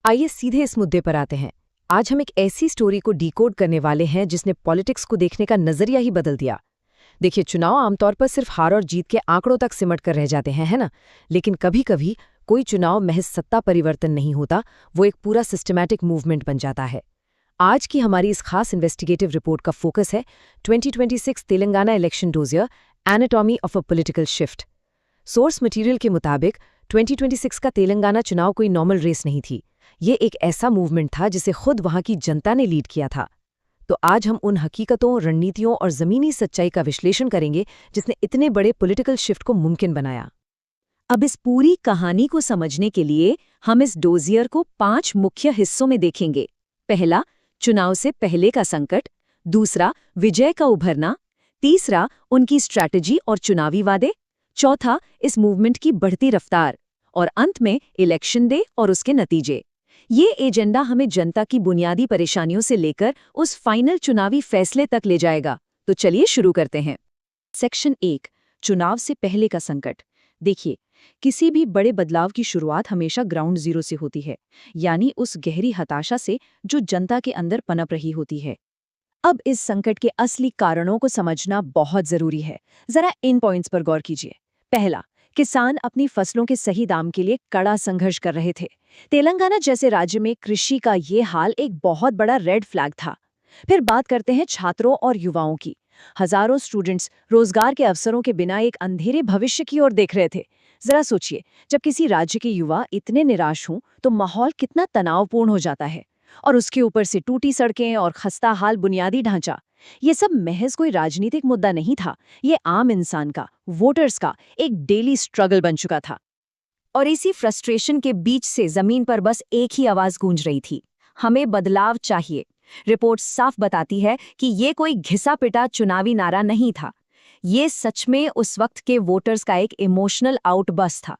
आइए सीधे इस मुद्दे पर आते हैं। आज हम एक ऐसी स्टोरी को डिकोड करने वाले हैं जिसने पॉलिटिक्स को देखने का नजरिया ही बदल दिया। देखिए, चुनाव आमतौर पर सिर्फ हार और जीत के आंकड़ों तक सिमट कर रह जाते हैं, है ना? लेकिन कभी-कभी कोई चुनाव महज सत्ता परिवर्तन नहीं होता, वो एक पूरा सिस्टमैटिक मूवमेंट बन जाता है। आज की हमारी इस खास इन्वेस्टिगेटिव रिपोर्ट का फोकस है 2026 Telangana election dossier, anatomy of a political shift. Source material के मुताबिक 2026 का तेलंगाना चुनाव कोई नॉर्मल रेस नहीं थी। ये एक ऐसा मूवमेंट था जिसे खुद वहां की जनता ने लीड किया था। तो आज हम उन हकीकतों, रणनीतियों और जमीनी सच्चाई का विश्लेषण करेंगे जिसने इतने बड़े पॉलिटिकल शिफ्ट को मुमकिन बनाया। अब इस पूरी कहानी को समझने के लिए हम इस डोजियर को 5 मुख्य हिस्सों में देखेंगे। पहला, चुनाव से पहले का संकट। दूसरा, विजय का उभरना। तीसरा, उनकी स्ट्रैटेजी और चुनावी वादे। चौथा, इस मूवमेंट की बढ़ती रफ्तार। और अंत में इलेक्शन डे और उसके नतीजे। ये एजेंडा हमें जनता की बुनियादी परेशानियों से लेकर उस फाइनल चुनावी फैसले तक ले जाएगा। तो चलिए शुरू करते हैं। सेक्शन 1, चुनाव से पहले का संकट। देखिए, किसी भी बड़े बदलाव की शुरुआत हमेशा ग्राउंड जीरो से होती है, यानी उस गहरी हताशा से जो जनता के अंदर पनप रही होती है। अब इस संकट के असली कारणों को समझना बहुत जरूरी है। जरा इन पॉइंट्स पर गौर कीजिए। पहला, किसान अपनी फसलों के सही दाम के लिए कड़ा संघर्ष कर रहे थे। तेलंगाना जैसे राज्य में कृषि का ये हाल एक बहुत बड़ा रेड फ्लैग था। फिर बात करते हैं छात्रों और युवाओं की। हजारों स्टूडेंट्स रोजगार के अवसरों के बिना एक अंधेरे भविष्य की ओर देख रहे थे। जरा सोचिए, जब किसी राज्य के युवा इतने निराश हों तो माहौल कितना तनावपूर्ण हो जाता है। और उसके ऊपर से टूटी सड़कें और खस्ता हाल बुनियादी ढांचा। ये सब महज कोई राजनीतिक मुद्दा नहीं था, ये आम इंसान का, वोटर्स का एक डेली स्ट्रगल बन चुका था। और इसी फ्रस्ट्रेशन के बीच से जमीन पर बस एक ही आवाज गूंज रही थी, हमें बदलाव चाहिए। रिपोर्ट साफ बताती है कि ये कोई घिसा पिटा चुनावी नारा नहीं था। ये सच में उस वक्त के वोटर्स का एक इमोशनल आउटबर्स्ट था।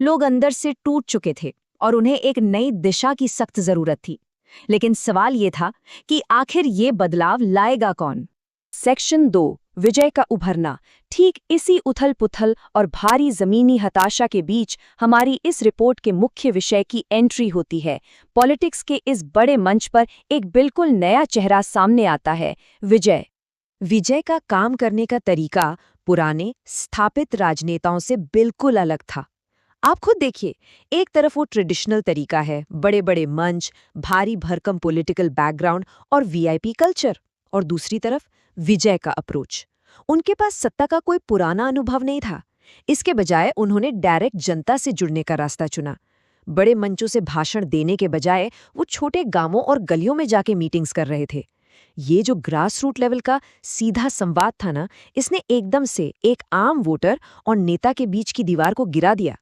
लोग अंदर से टूट चुके थे और उन्हें एक नई दिशा की सख्त जरूरत थी। लेकिन सवाल ये था कि आखिर ये बदलाव लाएगा कौन? सेक्शन 2, विजय का उभरना। ठीक इसी उथल-पुथल और भारी जमीनी हताशा के बीच हमारी इस रिपोर्ट के मुख्य विषय की एंट्री होती है। पॉलिटिक्स के इस बड़े मंच पर एक बिल्कुल नया चेहरा सामने आता है, विजय। विजय का काम करने का तरीका पुराने स्थापित राजनेताओं से बिल्कुल अलग था। आप खुद देखिए, एक तरफ वो ट्रेडिशनल तरीका है, बड़े बड़े मंच, भारी भरकम पॉलिटिकल बैकग्राउंड और वीआईपी कल्चर, और दूसरी तरफ विजय का अप्रोच। उनके पास सत्ता का कोई पुराना अनुभव नहीं था। इसके बजाय उन्होंने डायरेक्ट जनता से जुड़ने का रास्ता चुना। बड़े मंचों से भाषण देने के बजाय वो छोटे गांवों और गलियों में जाके मीटिंग्स कर रहे थे। ये जो ग्रास रूट लेवल का सीधा संवाद था ना, इसने एकदम से एक आम वोटर और नेता के बीच की दीवार को गिरा दिया।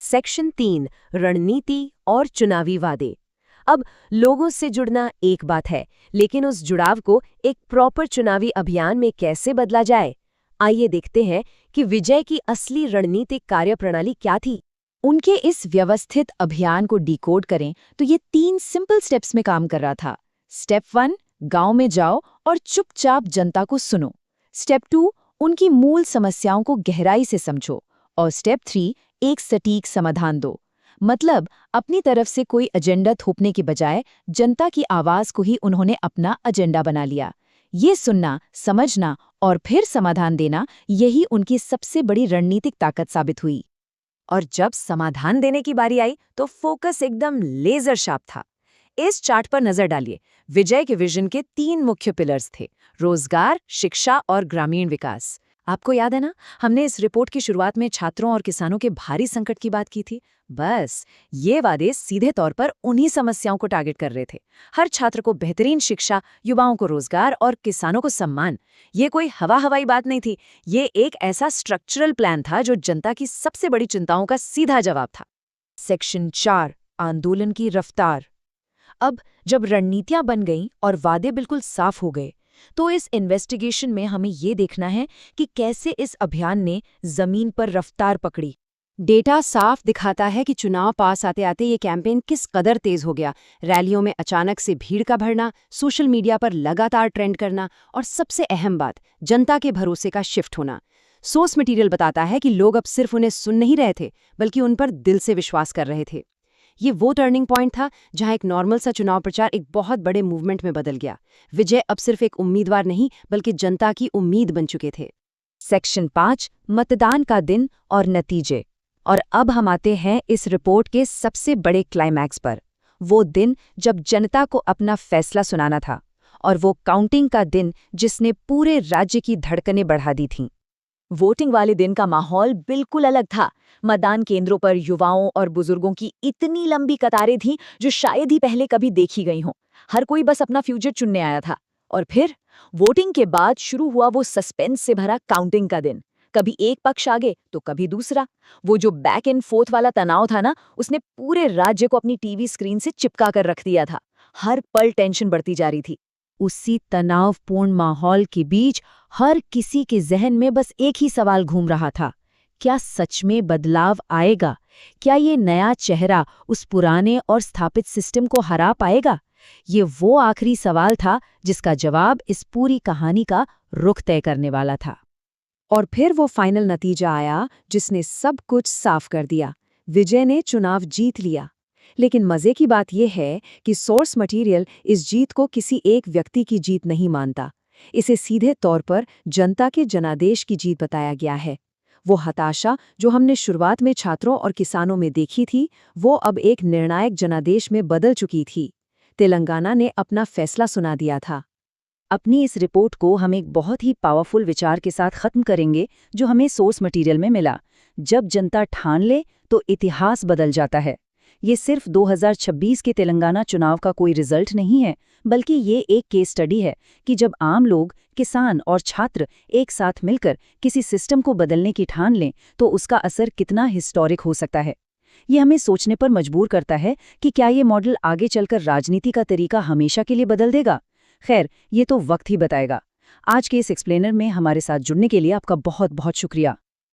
सेक्शन 3, रणनीति और चुनावी वादे। अब लोगों से जुड़ना एक बात है, लेकिन उस जुड़ाव को एक प्रॉपर चुनावी अभियान में कैसे बदला जाए? आइए देखते हैं कि विजय की असली रणनीतिक कार्यप्रणाली क्या थी। उनके इस व्यवस्थित अभियान को डिकोड करें तो ये 3 सिंपल स्टेप्स में काम कर रहा था। स्टेप 1, गांव में जाओ और चुपचाप जनता को सुनो। स्टेप 2, उनकी मूल समस्याओं को गहराई से समझो। और स्टेप 3, एक सटीक समाधान दो। मतलब अपनी तरफ से कोई एजेंडा थोपने के बजाय जनता की आवाज को ही उन्होंने अपना एजेंडा बना लिया। ये सुनना, समझना और फिर समाधान देना, यही उनकी सबसे बड़ी रणनीतिक ताकत साबित हुई। और जब समाधान देने की बारी आई तो फोकस एकदम लेजर शार्प था। इस चार्ट पर नजर डालिए। विजय के विजन के 3 मुख्य पिलर्स थे, रोजगार, शिक्षा और ग्रामीण विकास। आपको याद है ना, हमने इस रिपोर्ट की शुरुआत में छात्रों और किसानों के भारी संकट की बात की थी। बस ये वादे सीधे तौर पर उन्हीं समस्याओं को टारगेट कर रहे थे। हर छात्र को बेहतरीन शिक्षा, युवाओं को रोजगार और किसानों को सम्मान। ये कोई हवाई बात नहीं थी, ये एक ऐसा स्ट्रक्चरल प्लान था जो जनता की सबसे बड़ी चिंताओं का सीधा जवाब था। सेक्शन 4, आंदोलन की रफ्तार। अब जब रणनीतियां बन गईं और वादे बिल्कुल साफ हो गए, तो इस इन्वेस्टिगेशन में हमें ये देखना है कि कैसे इस अभियान ने जमीन पर रफ्तार पकड़ी। डेटा साफ दिखाता है कि चुनाव पास आते आते ये कैंपेन किस कदर तेज हो गया। रैलियों में अचानक से भीड़ का भरना, सोशल मीडिया पर लगातार ट्रेंड करना और सबसे अहम बात, जनता के भरोसे का शिफ्ट होना। सोर्स मटेरियल बताता है कि लोग अब सिर्फ उन्हें सुन नहीं रहे थे, बल्कि उन पर दिल से विश्वास कर रहे थे। ये वो टर्निंग पॉइंट था जहां एक नॉर्मल सा चुनाव प्रचार एक बहुत बड़े मूवमेंट में बदल गया। विजय अब सिर्फ एक उम्मीदवार नहीं बल्कि जनता की उम्मीद बन चुके थे। सेक्शन 5 मतदान का दिन और नतीजे। और अब हम आते हैं इस रिपोर्ट के सबसे बड़े क्लाइमैक्स पर, वो दिन जब जनता को अपना फैसला सुनाना था, और वो काउंटिंग का दिन जिसने पूरे राज्य की धड़कनें बढ़ा दी थीं। वोटिंग वाले दिन का माहौल बिल्कुल अलग था। मतदान केंद्रों पर युवाओं और बुजुर्गों की इतनी लंबी कतारें थीं जो शायद ही पहले कभी देखी गई हों। हर कोई बस अपना फ्यूचर चुनने आया था। और फिर वोटिंग के बाद शुरू हुआ वो सस्पेंस से भरा काउंटिंग का दिन। कभी एक पक्ष आगे तो कभी दूसरा। वो जो बैक एंड फोर्थ वाला तनाव था ना, उसने पूरे राज्य को अपनी टीवी स्क्रीन से चिपका कर रख दिया था। हर पल टेंशन बढ़ती जा रही थी। उसी तनावपूर्ण माहौल के बीच हर किसी के जहन में बस एक ही सवाल घूम रहा था, क्या सच में बदलाव आएगा? क्या ये नया चेहरा उस पुराने और स्थापित सिस्टम को हरा पाएगा? ये वो आखिरी सवाल था जिसका जवाब इस पूरी कहानी का रुख तय करने वाला था। और फिर वो फाइनल नतीजा आया जिसने सब कुछ साफ कर दिया। विजय ने चुनाव जीत लिया। लेकिन मजे की बात यह है कि सोर्स मटेरियल इस जीत को किसी एक व्यक्ति की जीत नहीं मानता। इसे सीधे तौर पर जनता के जनादेश की जीत बताया गया है। वो हताशा जो हमने शुरुआत में छात्रों और किसानों में देखी थी, वो अब एक निर्णायक जनादेश में बदल चुकी थी। तेलंगाना ने अपना फैसला सुना दिया था। अपनी इस रिपोर्ट को हम एक बहुत ही पावरफुल विचार के साथ खत्म करेंगे जो हमें सोर्स मटेरियल में मिला। जब जनता ठान ले तो इतिहास बदल जाता है। ये सिर्फ 2026 के तेलंगाना चुनाव का कोई रिजल्ट नहीं है, बल्कि ये एक केस स्टडी है कि जब आम लोग, किसान और छात्र एक साथ मिलकर किसी सिस्टम को बदलने की ठान लें तो उसका असर कितना हिस्टोरिक हो सकता है। ये हमें सोचने पर मजबूर करता है कि क्या ये मॉडल आगे चलकर राजनीति का तरीका हमेशा के लिए बदल देगा। खैर, ये तो वक्त ही बताएगा। आज के इस एक्सप्लेनर में हमारे साथ जुड़ने के लिए आपका बहुत बहुत शुक्रिया।